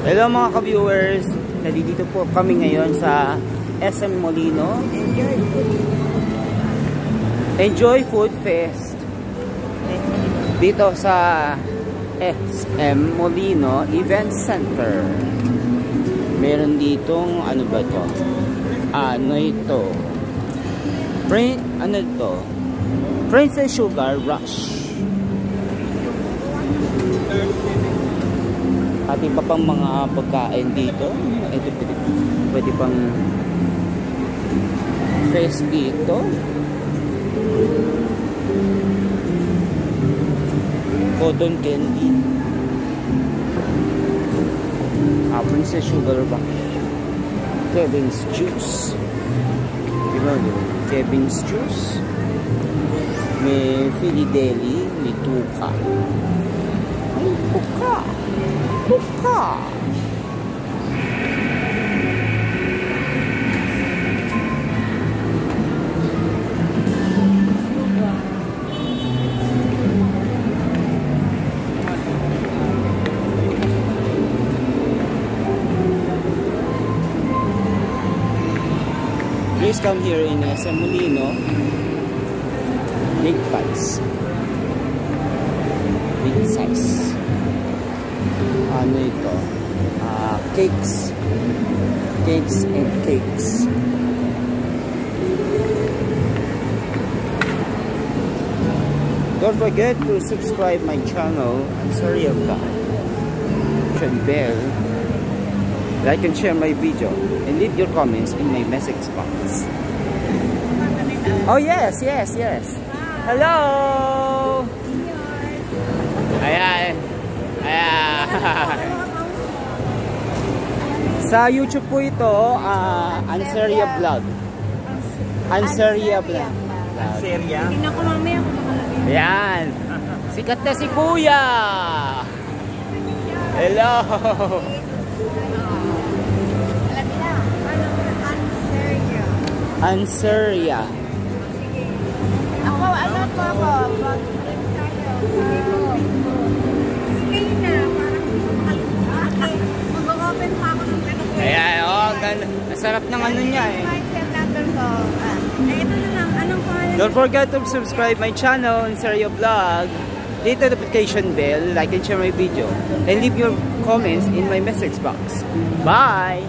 Hello mga ka-viewers, nandito po kami ngayon sa SM Molino. Enjoy Food Fest. Dito sa SM Molino Event Center. Meron ditong ano ba to? Ano ito? Ano ito? Princess Sugar Rush. At iba pang mga pagkain dito. Ito pwede pang fest dito. Cotton candy. Princess Sugar Rush. Kevin's Juice. Diba yun? Kevin's Juice. May Philly Deli. May tuka. Ay, tuka. Tuka. Please come here in SM Molino. Big pots. Big size. Ano ito? Cakes. Cakes and cakes. Don't forget to subscribe my channel. I'm sorry about that. Bell. Like and share my video. And leave your comments in my message box. Oh yes, yes, yes. Hello! Ayan. Ayan. Sa YouTube po ito, Anseria Vlog. Anseria Vlog. Anseria? Tingnan ko mamaya kung makalagay. Ayan. Sikat na si Kuya. Hello. Anseria. Ako, ano po ako? Sige na, parang mag-open pa ako ng ganun. Ayan, oh, masarap ng ano niya eh. Ito na lang, anong pangalan? Don't forget to subscribe my channel, Anseria Vlog. Hit the notification bell, like and share my video. And leave your comments in my message box. Bye!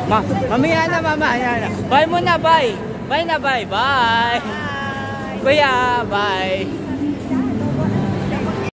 Mamaya na, mama. Ayan na. Bye muna, bye. Bye na, bye. Bye. Kuya, bye.